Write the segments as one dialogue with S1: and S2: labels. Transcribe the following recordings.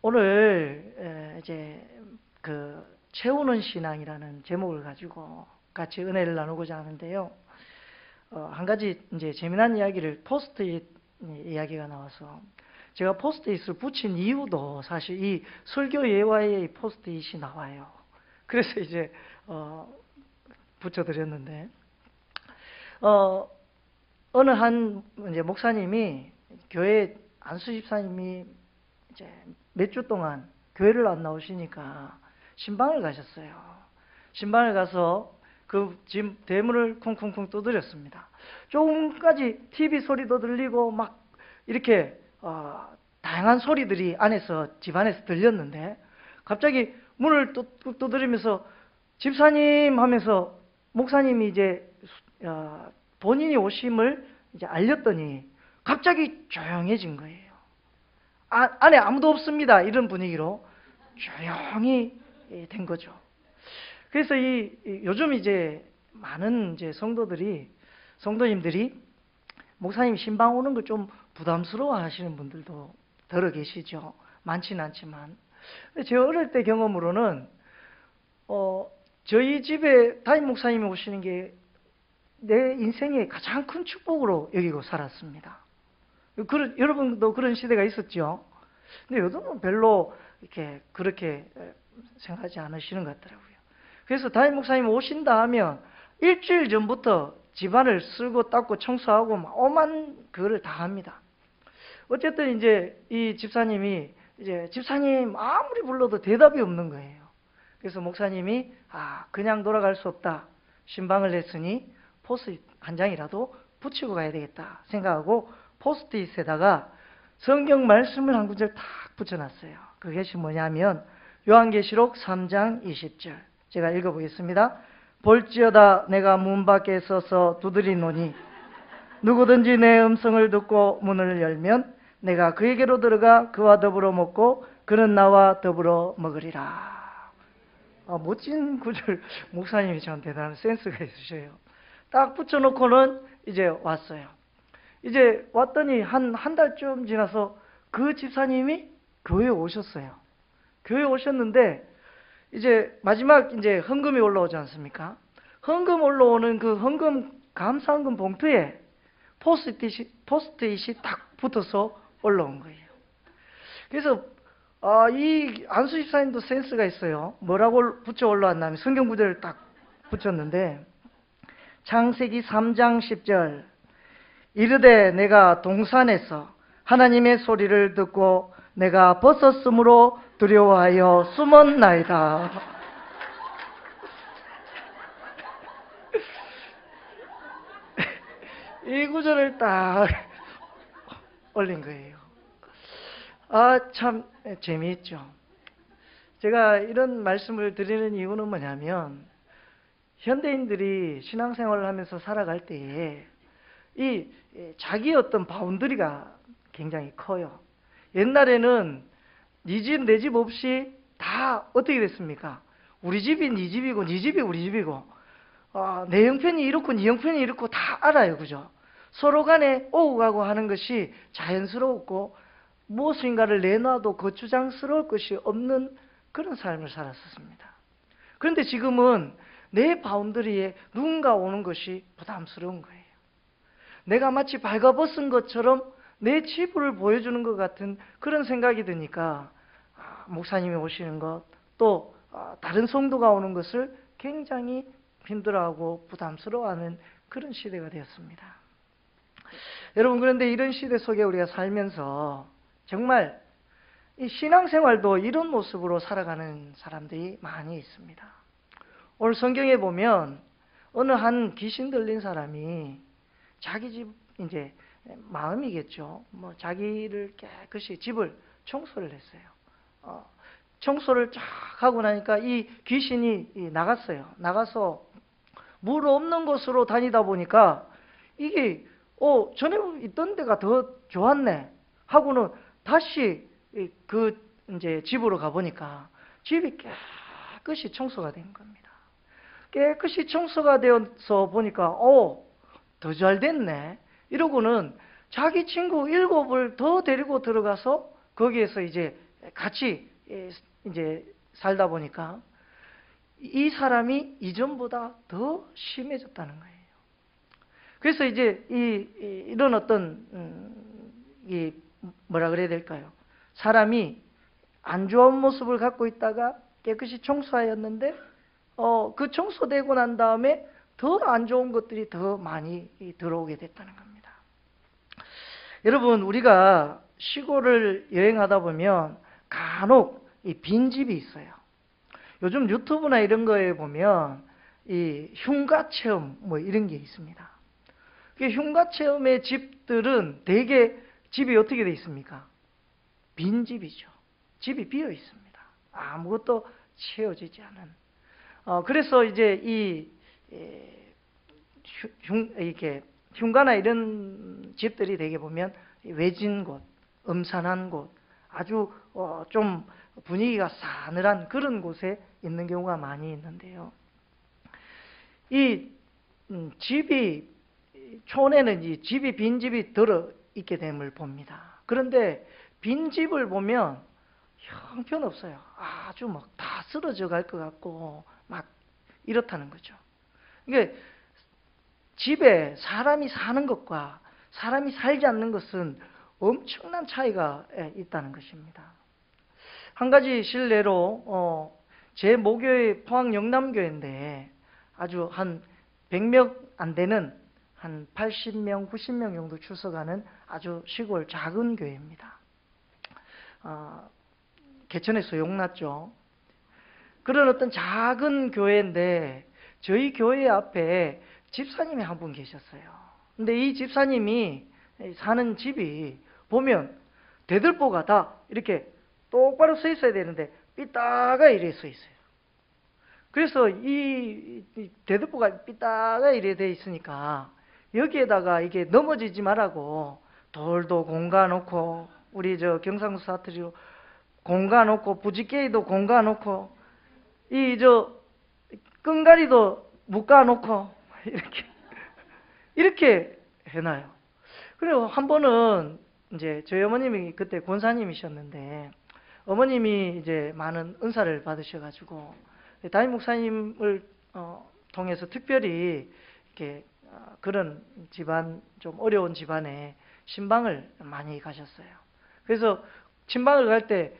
S1: 오늘 이제 그 채우는 신앙이라는 제목을 가지고 같이 은혜를 나누고자 하는데요. 한 가지 이제 재미난 이야기를 포스트잇 이야기가 나와서 제가 포스트잇을 붙인 이유도 사실 이 설교 예화에 포스트잇이 나와요. 그래서 이제 붙여드렸는데 어느 한 이제 목사님이 교회 안수 집사님이 이제 몇 주 동안 교회를 안 나오시니까 신방을 가셨어요. 신방을 가서 그 지금 대문을 쿵쿵쿵 두드렸습니다. 조금까지 TV 소리도 들리고 막 이렇게 다양한 소리들이 안에서 집안에서 들렸는데 갑자기 문을 두드리면서 집사님 하면서 목사님이 이제 본인이 오심을 이제 알렸더니 갑자기 조용해진 거예요. 안에 아무도 없습니다. 이런 분위기로 조용히 된 거죠. 그래서 요즘 이제 많은 이제 성도님들이 목사님 신방 오는 걸 좀 부담스러워 하시는 분들도 들어 계시죠. 많지는 않지만. 제가 어릴 때 경험으로는, 저희 집에 담임 목사님이 오시는 게 내 인생의 가장 큰 축복으로 여기고 살았습니다. 여러분도 그런 시대가 있었죠. 근데 요즘은 별로 그렇게 생각하지 않으시는 것 같더라고요. 그래서 담임 목사님 오신다 하면 일주일 전부터 집안을 쓸고 닦고 청소하고 막 오만 그거를 다 합니다. 어쨌든 이제 이 집사님이 이제 집사님 아무리 불러도 대답이 없는 거예요. 그래서 목사님이 그냥 돌아갈 수 없다. 신방을 냈으니 포스트잇 한 장이라도 붙이고 가야 되겠다 생각하고 포스트잇에다가 성경 말씀을 한 구절 탁 붙여놨어요. 그것이 뭐냐면 요한계시록 3장 20절 제가 읽어보겠습니다. 볼지어다 내가 문 밖에 서서 두드리노니 누구든지 내 음성을 듣고 문을 열면 내가 그에게로 들어가 그와 더불어 먹고 그는 나와 더불어 먹으리라. 멋진 구절. 목사님이 참 대단한 센스가 있으셔요. 딱 붙여놓고는 이제 왔어요. 이제 왔더니 한 달쯤 지나서 그 집사님이 교회에 오셨어요. 교회에 오셨는데 이제 마지막 이제 헌금이 올라오지 않습니까? 헌금 올라오는 그 헌금 감사헌금 봉투에 포스트잇이 딱 붙어서 올라온 거예요. 그래서 이 안수 집사님도 센스가 있어요. 뭐라고 붙여 올라왔냐면 성경 구절을 딱 붙였는데 창세기 3장 10절 이르되 내가 동산에서 하나님의 소리를 듣고 내가 벗었으므로 두려워하여 숨었나이다. 이 구절을 딱 올린 거예요. 참 재미있죠. 제가 이런 말씀을 드리는 이유는 뭐냐면 현대인들이 신앙생활을 하면서 살아갈 때에 이 자기 어떤 바운더리가 굉장히 커요. 옛날에는 네 집 내 집 없이 다 어떻게 됐습니까? 우리 집이 네 집이고 네 집이 우리 집이고 내 형편이 이렇고 네 형편이 이렇고 다 알아요. 그죠? 서로 간에 오고 가고 하는 것이 자연스럽고 무엇인가를 내놔도 거추장스러울 것이 없는 그런 삶을 살았었습니다. 그런데 지금은 내 바운더리에 누군가 오는 것이 부담스러운 거예요. 내가 마치 발가벗은 것처럼 내 치부를 보여주는 것 같은 그런 생각이 드니까 목사님이 오시는 것, 또 다른 성도가 오는 것을 굉장히 힘들어하고 부담스러워하는 그런 시대가 되었습니다. 여러분, 그런데 이런 시대 속에 우리가 살면서 정말 이 신앙생활도 이런 모습으로 살아가는 사람들이 많이 있습니다. 오늘 성경에 보면 어느 한 귀신 들린 사람이 자기 집 이제 마음이겠죠. 자기를 깨끗이 집을 청소를 했어요. 청소를 쫙 하고 나니까 이 귀신이 나갔어요. 나가서 물 없는 곳으로 다니다 보니까 이게 전에 있던 데가 더 좋았네 하고는 다시 그 이제 집으로 가 보니까 집이 깨끗이 청소가 된 겁니다. 깨끗이 청소가 되어서 보니까 더 잘 됐네 이러고는 자기 친구 7을 더 데리고 들어가서 거기에서 이제 같이 이제 살다 보니까 이 사람이 이전보다 더 심해졌다는 거예요. 그래서 이제 이런 어떤 이 뭐라 그래야 될까요? 사람이 안 좋은 모습을 갖고 있다가 깨끗이 청소하였는데 그 청소되고 난 다음에 더 안 좋은 것들이 더 많이 들어오게 됐다는 겁니다. 여러분, 우리가 시골을 여행하다 보면 간혹 이 빈집이 있어요. 요즘 유튜브나 이런 거에 보면 이 흉가 체험 뭐 이런 게 있습니다. 흉가 체험의 집들은 대개 집이 어떻게 돼 있습니까? 빈집이죠. 집이 비어 있습니다. 아무것도 채워지지 않은. 그래서 이제 이렇게 흉가나 이런 집들이 되게 보면 외진 곳, 음산한 곳, 아주 좀 분위기가 싸늘한 그런 곳에 있는 경우가 많이 있는데요. 이 집이 촌에는 이 집이 빈집이 들어 있게 됨을 봅니다. 그런데 빈집을 보면 형편없어요. 아주 막 다 쓰러져 갈 것 같고 막 이렇다는 거죠. 이게 집에 사람이 사는 것과 사람이 살지 않는 것은 엄청난 차이가 있다는 것입니다. 한 가지 실례로 제 모교회 포항 영남교회인데 아주 한 100명 안 되는 한 80명, 90명 정도 출석하는 아주 시골 작은 교회입니다. 개천에서 용났죠. 그런 어떤 작은 교회인데 저희 교회 앞에 집사님이 한 분 계셨어요. 근데 이 집사님이 사는 집이 보면 대들보가 다 이렇게 똑바로 서 있어야 되는데 삐딱가 이래 서 있어요. 그래서 이 대들보가 삐딱가 이래 돼 있으니까 여기에다가 이게 넘어지지 말라고 돌도 공가 놓고 우리 저 경상도 사투리로 공가 놓고 부지깽이도 공가 놓고 이 저 끈가리도 묶어 놓고 이렇게 해놔요. 그리고 한 번은 이제 저희 어머님이 그때 권사님이셨는데 어머님이 이제 많은 은사를 받으셔가지고 담임 목사님을 통해서 특별히 이렇게 그런 집안 좀 어려운 집안에 신방을 많이 가셨어요. 그래서 신방을 갈 때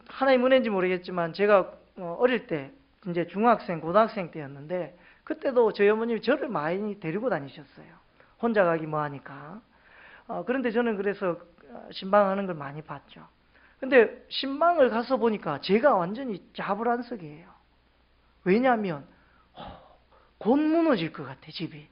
S1: 하나님 은혜인지 모르겠지만 제가 어릴 때 이제 중학생, 고등학생 때였는데 그때도 저희 어머님이 저를 많이 데리고 다니셨어요. 혼자 가기 뭐하니까. 그런데 저는 그래서 신방하는 걸 많이 봤죠. 근데 신방을 가서 보니까 제가 완전히 자불안석이에요. 왜냐하면 곧 무너질 것 같아, 집이.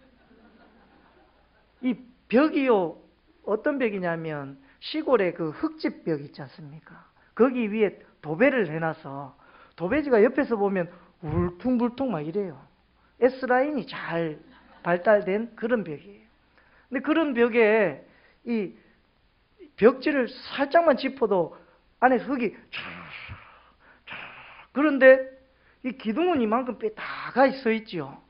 S1: 이 벽이요, 어떤 벽이냐면 시골에 그 흙집 벽 있지 않습니까? 거기 위에 도배를 해놔서 도배지가 옆에서 보면 울퉁불퉁 막 이래요. S라인이 잘 발달된 그런 벽이에요. 근데 그런 벽에 이 벽지를 살짝만 짚어도 안에서 흙이 촤 그런데 이 기둥은 이만큼 삐딱하게 서 있지요.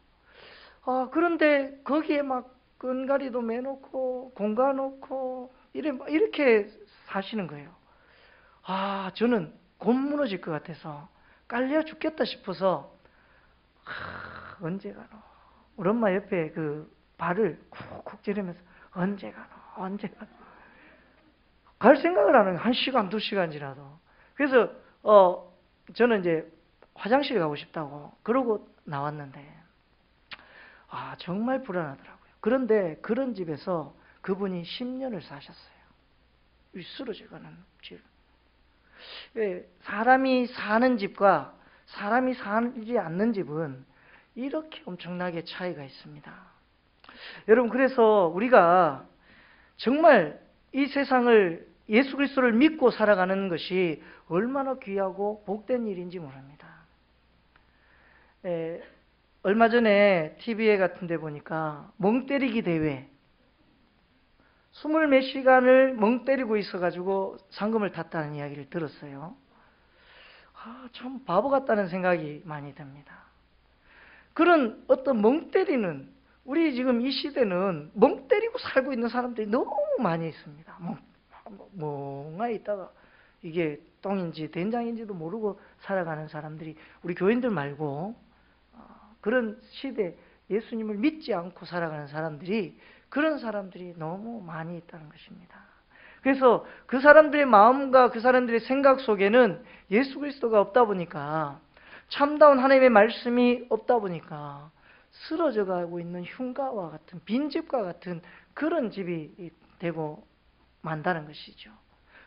S1: 그런데 거기에 막 끈가리도 매놓고 공가 놓고 이렇게 사시는 거예요. 저는 곧 무너질 것 같아서 깔려 죽겠다 싶어서 언제 가노? 우리 엄마 옆에 그 발을 쿡쿡 찌르면서 언제 가노? 언제 가노? 갈 생각을 안 해요. 1시간, 2시간 지나도. 그래서 저는 이제 화장실 가고 싶다고 그러고 나왔는데 정말 불안하더라고요. 그런데 그런 집에서 그분이 10년을 사셨어요. 쓰러져가는 집. 사람이 사는 집과 사람이 살지 않는 집은 이렇게 엄청나게 차이가 있습니다. 여러분, 그래서 우리가 정말 이 세상을 예수 그리스도를 믿고 살아가는 것이 얼마나 귀하고 복된 일인지 모릅니다. 얼마 전에 TV에 같은 데 보니까 멍 때리기 대회 20몇 시간을 멍 때리고 있어가지고 상금을 탔다는 이야기를 들었어요. 참 바보 같다는 생각이 많이 듭니다. 그런 어떤 멍 때리는, 우리 지금 이 시대는 멍 때리고 살고 있는 사람들이 너무 많이 있습니다. 멍하게 있다가 이게 똥인지 된장인지도 모르고 살아가는 사람들이 우리 교인들 말고 그런 시대 예수님을 믿지 않고 살아가는 사람들이 그런 사람들이 너무 많이 있다는 것입니다. 그래서 그 사람들의 마음과 그 사람들의 생각 속에는 예수 그리스도가 없다 보니까 참다운 하나님의 말씀이 없다 보니까 쓰러져 가고 있는 흉가와 같은 빈집과 같은 그런 집이 되고 만다는 것이죠.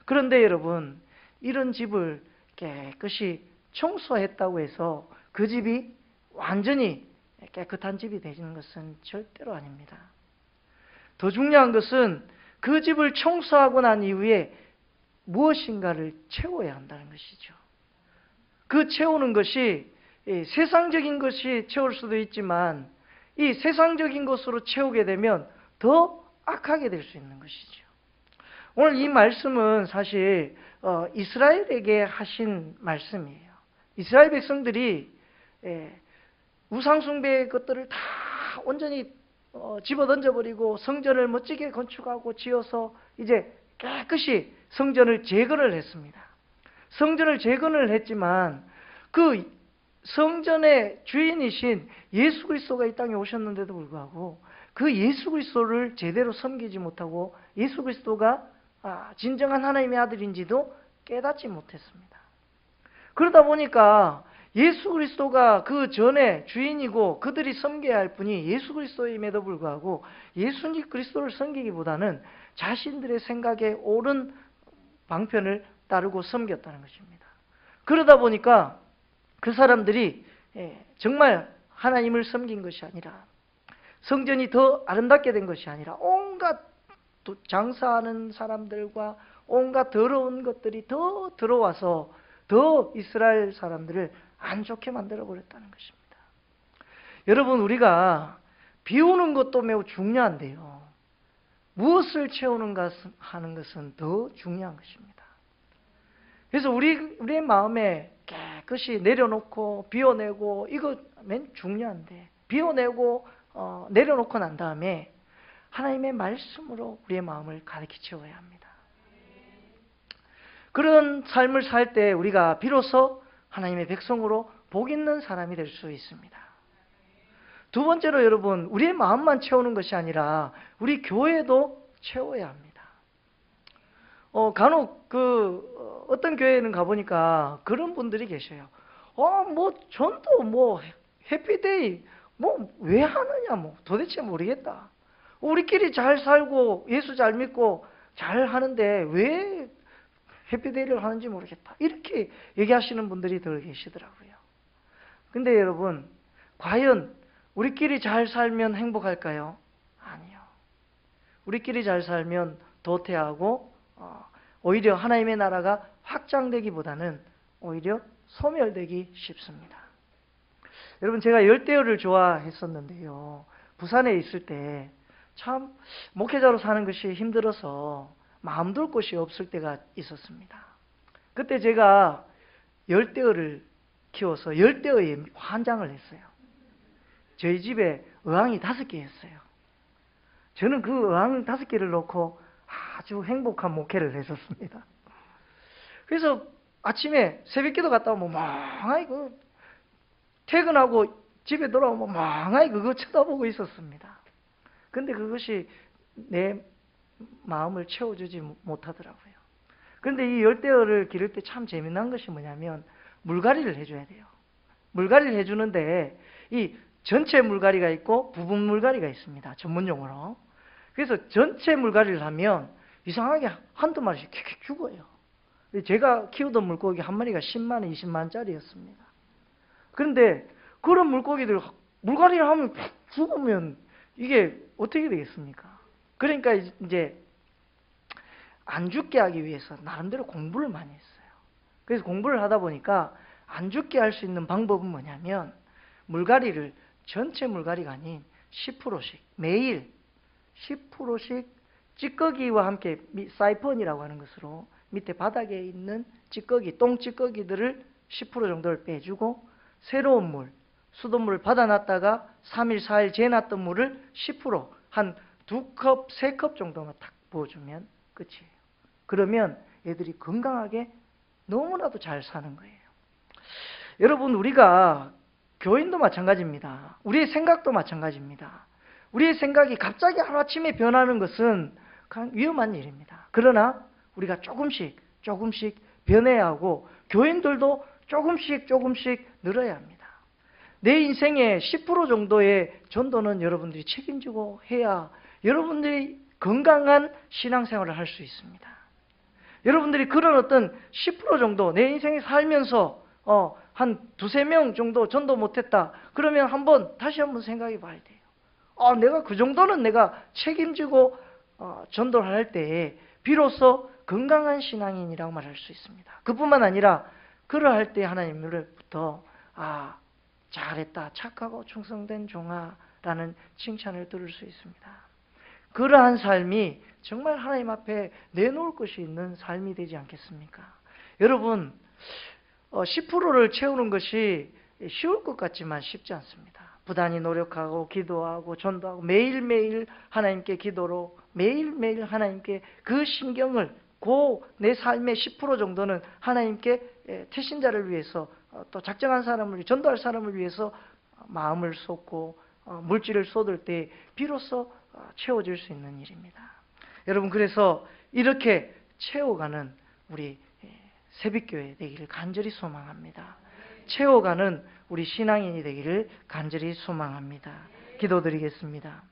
S1: 그런데 여러분, 이런 집을 깨끗이 청소했다고 해서 그 집이 완전히 깨끗한 집이 되는 것은 절대로 아닙니다. 더 중요한 것은 그 집을 청소하고 난 이후에 무엇인가를 채워야 한다는 것이죠. 그 채우는 것이 세상적인 것이 채울 수도 있지만 이 세상적인 것으로 채우게 되면 더 악하게 될 수 있는 것이죠. 오늘 이 말씀은 사실 이스라엘에게 하신 말씀이에요. 이스라엘 백성들이 우상숭배의 것들을 다 온전히 집어던져버리고 성전을 멋지게 건축하고 지어서 이제 깨끗이 성전을 재건을 했습니다. 성전을 재건을 했지만 그 성전의 주인이신 예수 그리스도가 이 땅에 오셨는데도 불구하고 그 예수 그리스도를 제대로 섬기지 못하고 예수 그리스도가 진정한 하나님의 아들인지도 깨닫지 못했습니다. 그러다 보니까 예수 그리스도가 그 전에 주인이고 그들이 섬겨야 할 분이 예수 그리스도임에도 불구하고 예수님 그리스도를 섬기기보다는 자신들의 생각에 옳은 방편을 따르고 섬겼다는 것입니다. 그러다 보니까 그 사람들이 정말 하나님을 섬긴 것이 아니라 성전이 더 아름답게 된 것이 아니라 온갖 장사하는 사람들과 온갖 더러운 것들이 더 들어와서 더 이스라엘 사람들을 안 좋게 만들어 버렸다는 것입니다. 여러분, 우리가 비우는 것도 매우 중요한데요. 무엇을 채우는가 하는 것은 더 중요한 것입니다. 그래서 우리의 마음에 깨끗이 내려놓고 비워내고 이거 맨 중요한데 비워내고 내려놓고 난 다음에 하나님의 말씀으로 우리의 마음을 가득히 채워야 합니다. 그런 삶을 살 때 우리가 비로소 하나님의 백성으로 복 있는 사람이 될 수 있습니다. 두 번째로 여러분, 우리의 마음만 채우는 것이 아니라 우리 교회도 채워야 합니다. 간혹 어떤 교회는 가보니까 그런 분들이 계셔요. 전도 해피데이 왜 하느냐 도대체 모르겠다. 우리끼리 잘 살고 예수 잘 믿고 잘 하는데 왜 해피데이를 하는지 모르겠다. 이렇게 얘기하시는 분들이 더 계시더라고요. 근데 여러분, 과연 우리끼리 잘 살면 행복할까요? 아니요. 우리끼리 잘 살면 도태하고 오히려 하나님의 나라가 확장되기보다는 오히려 소멸되기 쉽습니다. 여러분, 제가 열대어를 좋아했었는데요. 부산에 있을 때 참 목회자로 사는 것이 힘들어서 마음 둘 곳이 없을 때가 있었습니다. 그때 제가 열대어를 키워서 열대어에 환장을 했어요. 저희 집에 어항이 5개였어요. 저는 그 어항 5개를 놓고 아주 행복한 목회를 했었습니다. 그래서 아침에 새벽기도 갔다 오면 멍하니 퇴근하고 집에 돌아오면 멍하니 그거 쳐다보고 있었습니다. 근데 그것이 내 마음을 채워주지 못하더라고요. 그런데 이 열대어를 기를 때 참 재미난 것이 뭐냐면 물갈이를 해줘야 돼요. 물갈이를 해주는데 이 전체 물갈이가 있고 부분 물갈이가 있습니다. 전문용어로. 그래서 전체 물갈이를 하면 이상하게 한두 마리씩 킥킥 죽어요. 제가 키우던 물고기 한 마리가 10만 원, 20만 원짜리였습니다. 그런데 그런 물고기들 물갈이를 하면 죽으면 이게 어떻게 되겠습니까? 그러니까 이제 안 죽게 하기 위해서 나름대로 공부를 많이 했어요. 그래서 공부를 하다 보니까 안 죽게 할 수 있는 방법은 뭐냐면 물갈이를 전체 물갈이가 아닌 10%씩 매일 10%씩 찌꺼기와 함께 사이펀이라고 하는 것으로 밑에 바닥에 있는 찌꺼기, 똥찌꺼기들을 10% 정도를 빼주고 새로운 물, 수돗물을 받아놨다가 3일, 4일 재놨던 물을 10% 한 2컵, 3컵 정도만 탁 부어주면 끝이에요. 그러면 애들이 건강하게 너무나도 잘 사는 거예요. 여러분, 우리가 교인도 마찬가지입니다. 우리의 생각도 마찬가지입니다. 우리의 생각이 갑자기 하루아침에 변하는 것은 위험한 일입니다. 그러나 우리가 조금씩 변해야 하고 교인들도 조금씩 늘어야 합니다. 내 인생의 10% 정도의 전도는 여러분들이 책임지고 해야 여러분들이 건강한 신앙생활을 할 수 있습니다. 여러분들이 그런 어떤 10% 정도 내 인생에 살면서 한 두세 명 정도 전도 못했다. 그러면 다시 한번 생각해 봐야 돼요. 내가 그 정도는 내가 책임지고 전도를 할 때에 비로소 건강한 신앙인이라고 말할 수 있습니다. 그뿐만 아니라 그러할 때 하나님으로부터 잘했다, 착하고 충성된 종아라는 칭찬을 들을 수 있습니다. 그러한 삶이 정말 하나님 앞에 내놓을 것이 있는 삶이 되지 않겠습니까? 여러분, 10%를 채우는 것이 쉬울 것 같지만 쉽지 않습니다. 부단히 노력하고 기도하고 전도하고 매일매일 하나님께 기도로 매일매일 하나님께 그 신경을 내 삶의 10% 정도는 하나님께 태신자를 위해서 또 작정한 사람을 전도할 사람을 위해서 마음을 쏟고 물질을 쏟을 때 비로소 채워질 수 있는 일입니다. 여러분, 그래서 이렇게 채워가는 우리 새빛교회 되기를 간절히 소망합니다. 채워가는 우리 신앙인이 되기를 간절히 소망합니다. 기도드리겠습니다.